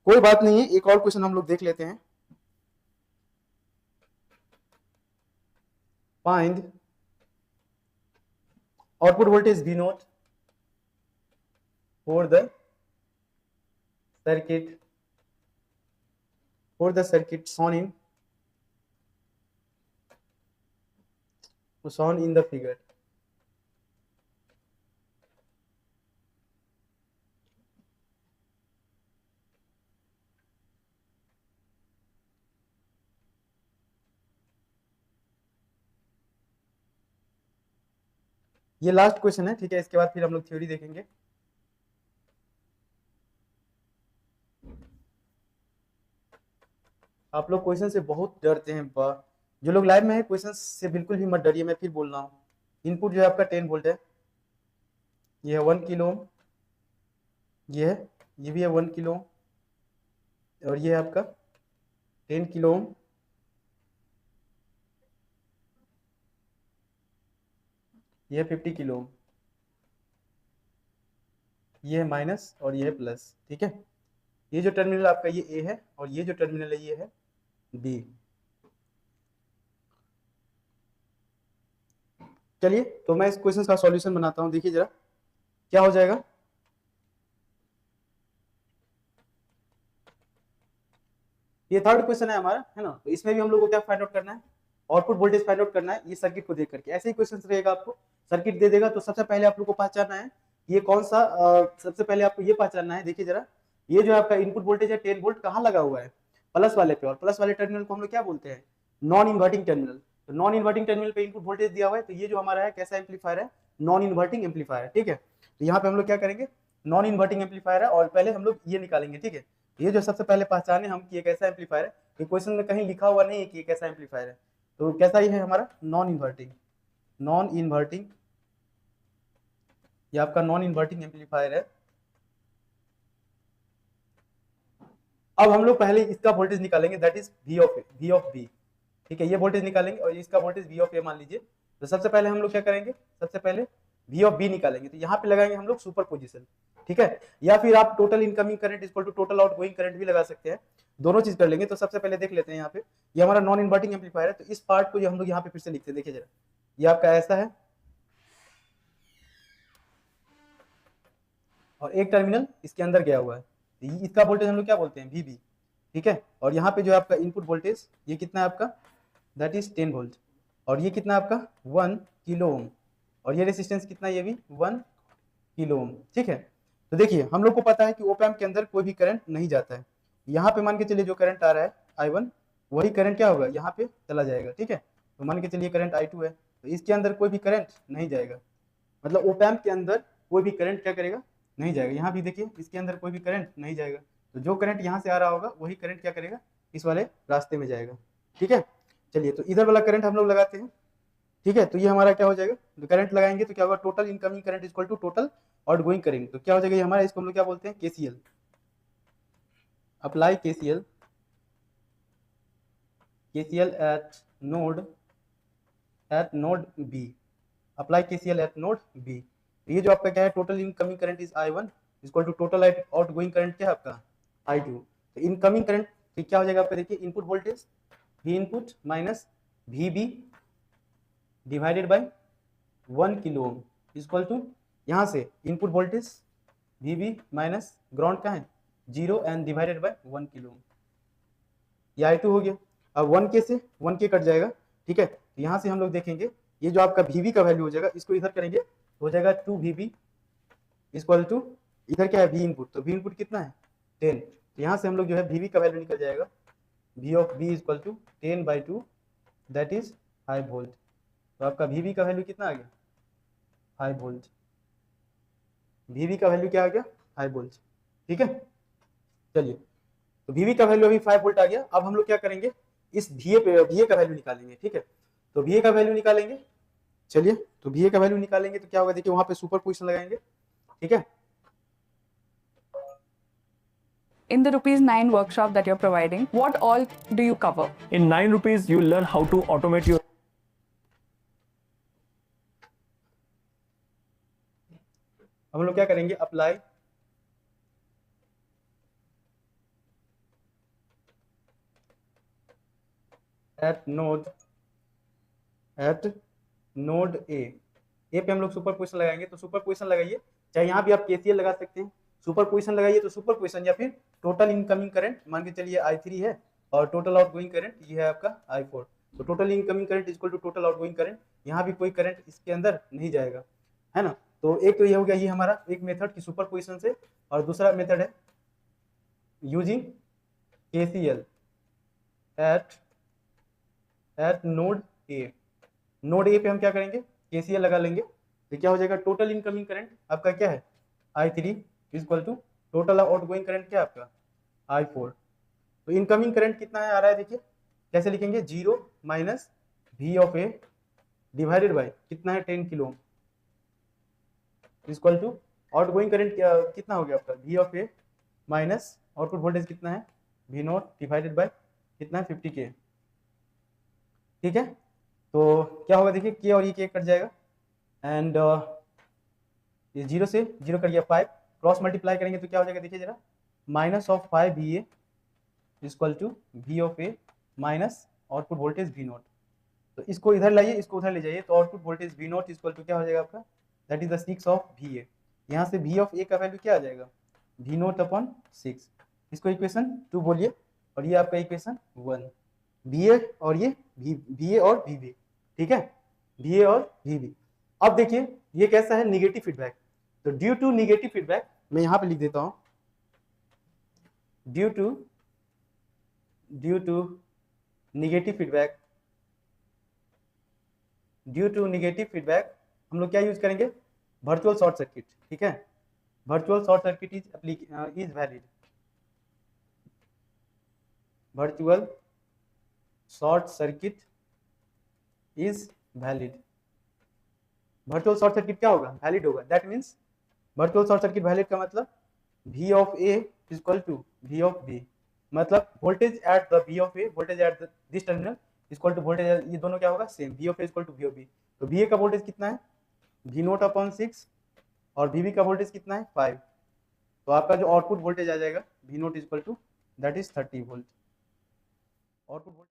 कोई बात नहीं है, एक और क्वेश्चन हम लोग देख लेते हैं। Find output voltage V not for the circuit shown in the figure। ये लास्ट क्वेश्चन है, ठीक है, इसके बाद फिर हम लोग थ्योरी देखेंगे। आप लोग क्वेश्चन से बहुत डरते हैं, जो लोग लाइव में है क्वेश्चन से बिल्कुल भी मत डरिए, मैं फिर बोल रहा हूँ। इनपुट जो है आपका 10 वोल्ट है, ये है 1 किलो ओम, ये भी है 1 किलो ओम, और ये है आपका 10 किलो ओम, ये है 50 किलो ओम, ये है माइनस और ये है प्लस, ठीक है। ये जो टर्मिनल आपका ये ए है और ये जो टर्मिनल है ये है बी। चलिए तो मैं इस क्वेश्चन का सॉल्यूशन बनाता हूं, देखिए जरा क्या हो जाएगा। ये थर्ड क्वेश्चन है हमारा, है ना। तो इसमें भी हम लोग को क्या फाइंड आउट करना है, आउटपुट वोल्टेज फाइंड आउट करना है, ये सर्किट को देख करके। ऐसे ही क्वेश्चन रहेगा, आपको सर्किट दे देगा तो सबसे पहले आप लोग को पहचानना है ये कौन सा, सबसे पहले आपको ये पहचानना है, देखिए जरा, ये जो आपका इनपुट वोल्टेज है 10 वोल्ट कहाँ लगा हुआ है, प्लस वाले पे, और प्लस वाले टर्मिनल को हम लोग क्या बोलते हैं, नॉन इन्वर्टिंग टर्मिनल। तो नॉन इन्वर्टिंग टर्मिनल पे इनपुट वोल्टेज दिया हुआ है, तो ये जो हमारा है कैसा एम्पलीफायर है, नॉन इन्वर्टिंग एम्पलीफायर, ठीक है। तो यहाँ पे हम लोग क्या करेंगे, नॉन इन्वर्टिंग एम्पलीफायर है, और पहले हम लोग ये निकालेंगे, ठीक है। ये जो सबसे पहले पहचाने हम कि ये कैसा एम्पलीफायर है, ये क्वेश्चन में कहीं लिखा हुआ नहीं है कि ये कैसा एम्पलीफायर है, तो कैसा ही है हमारा, नॉन इन्वर्टिंग। नॉन इन्वर्टिंग, ये आपका नॉन इन्वर्टिंग एम्पलीफायर है। अब हम लोग पहले इसका वोल्टेज निकालेंगे, that is V of B, ठीक है। ये वोल्टेज निकालेंगे और इसका वोल्टेज वी ऑफ ए मान लीजिए। तो सबसे पहले हम लोग क्या करेंगे, सबसे पहले वी ऑफ बी निकालेंगे, तो यहाँ पे लगाएंगे हम लोग सुपर पोजिशन, ठीक है। या फिर आप total incoming current equal to total outgoing current भी लगा सकते हैं, दोनों चीज कर लेंगे। तो सबसे पहले देख लेते हैं यहाँ पे, ये हमारा नॉन इन्वर्टिंग एम्पलीफायर है, तो इस पार्ट को जो हम लोग यहाँ पे फिर से लिखते हैं, देखिए जरा, ये आपका ऐसा है, और एक टर्मिनल इसके अंदर गया हुआ है, तो इसका वोल्टेज हम लोग क्या बोलते हैं, वीबी, ठीक है। और यहाँ पे जो है आपका इनपुट वोल्टेज ये कितना है आपका, दैट इज 10 वोल्ट, और ये कितना आपका 1 किलो ओम, और ये रेसिस्टेंस कितना, ये भी 1 किलो ओम, ठीक है। तो देखिए हम लोग को पता है कि ओप एम्प के अंदर कोई भी करंट नहीं जाता है। यहाँ पे मान के चलिए जो करंट आ रहा है I1, वही करंट क्या होगा, यहाँ पे चला जाएगा, ठीक है। तो मान के चलिए करंट I2 है, तो इसके अंदर कोई भी करंट नहीं जाएगा, मतलब ओप एम्प के अंदर कोई भी करंट क्या करेगा, नहीं जाएगा। यहाँ भी देखिए इसके अंदर कोई भी करंट नहीं जाएगा, तो जो करंट यहाँ से आ रहा होगा वही करंट क्या करेगा, इस वाले रास्ते में जाएगा, ठीक है। चलिए तो इधर वाला करंट हम लोग लगाते हैं, ठीक है। तो ये हमारा क्या हो जाएगा, तो करंट लगाएंगे तो क्या होगा, total incoming current equal to total outgoing करेंगे, तो क्या हो जाएगा ये हमारा, इसको हम लोग क्या बोलते हैं, KCL. Apply KCL, KCL at node B, apply KCL at node B. ये जो आपका क्या है, total incoming current is I1 equal to total outgoing current क्या है आपका I2। तो इनकमिंग करंट क्या हो जाएगा आपका, देखिए input voltage V input minus VB divided by 1 kilo ohm equal to, यहाँ से input voltage VB minus ground का है 0 and divided by 1 kilo ohm, ये I2 हो गया। अब 1K से 1K कट जाएगा, ठीक है। तो यहाँ से हम लोग देखेंगे ये जो आपका VB का वैल्यू हो जाएगा, इसको इधर करेंगे हो जाएगा 2VB इक्वल टू, इधर क्या है V इनपुट, तो V इनपुट कितना है 10, तो यहाँ से हम लोग जो है VB का वैल्यू निकल जाएगा, V of B equal to 10/2 that is 5 volt. तो आपका VB का वैल्यू कितना आ गया, 5 वोल्ट। VB का वैल्यू क्या आ गया, 5 वोल्ट, ठीक है। चलिए तो VB का वैल्यू अभी 5 वोल्ट आ गया। अब हम लोग क्या करेंगे, इस VA का वैल्यू निकालेंगे, ठीक है। तो VA का वैल्यू निकालेंगे, चलिए तो VA का वैल्यू निकालेंगे तो क्या होगा, देखिए वहां पे सुपर पोजिशन लगाएंगे, ठीक है। In the ₹9 workshop that you're providing, what all do you cover? In ₹9, you learn how to automate your हम लोग क्या करेंगे, अप्लाई एट नोड ए पे हम लोग सुपर पोजिशन लगाएंगे, तो सुपर पोजिशन लगाइए, चाहे यहाँ भी आप केसीएल लगा सकते हैं। सुपर पोजिशन लगाइए तो सुपर पोजिशन या फिर टोटल इनकमिंग करंट मान के चलिए I3 है और टोटल आउटगोइंग करंट ये है आपका I4, तो total incoming current equal to total outgoing current, यहाँ भी कोई करंट इसके अंदर नहीं जाएगा, है ना। तो एक तो ये हो गया, ये हमारा एक मेथड की सुपर पोजिशन से, और दूसरा मेथड है using KCL eight node A. Node A पे हम क्या करेंगे, KCL लगा लेंगे, तो क्या हो जाएगा, टोटल इनकमिंग करंट आपका क्या है I3 equal to total outgoing current क्या है आपका I4। तो इनकमिंग करंट कितना है आ रहा है, देखिए कैसे लिखेंगे, 0 minus V of A divided by कितना है 10 kilo equal to outgoing current कितना हो गया आपका V of A minus output voltage कितना है V0 डिवाइडेड बाय कितना है 50K। ठीक है, तो क्या होगा देखिए, K और ये K कट जाएगा, एंड ये 0 से 0 कट गया 5, क्रॉस मल्टीप्लाई करेंगे तो क्या हो जाएगा देखिए जरा, minus of 5 VA equal to V of A minus output voltage V0। तो इसको इधर लाइए, इसको उधर ले जाइए, तो output voltage V0 equal to क्या हो जाएगा आपका, that is the 6 of VA। यहाँ से V ऑफ ए का वैल्यू क्या आ जाएगा, V0 अपॉन 6। इसको इक्वेशन 2 बोलिए, और ये आपका इक्वेशन 1। VA और ये VA और VB, ठीक है, VA और VB। अब देखिए ये कैसा है, निगेटिव फीडबैक, तो ड्यू टू निगेटिव फीडबैक, मैं यहाँ पे लिख देता हूँ, ड्यू टू निगेटिव फीडबैक हम लोग क्या यूज करेंगे, वर्चुअल शॉर्ट सर्किट। ठीक है, virtual short circuit is valid, virtual short circuit is valid. Virtual short circuit क्या होगा, वैलिड होगा, that means virtual short circuit valid का मतलब V of A equal to V of B, मतलब voltage at the V of A, voltage at this terminal equal to voltage, ये दोनों क्या होगा same, V of A equal to V of B। तो VA का voltage कितना है V0 upon 6 और VB का वोल्टेज कितना है 5, तो आपका जो आउटपुट वोल्टेज आ जाएगा V0 equal to that is 30 volt output.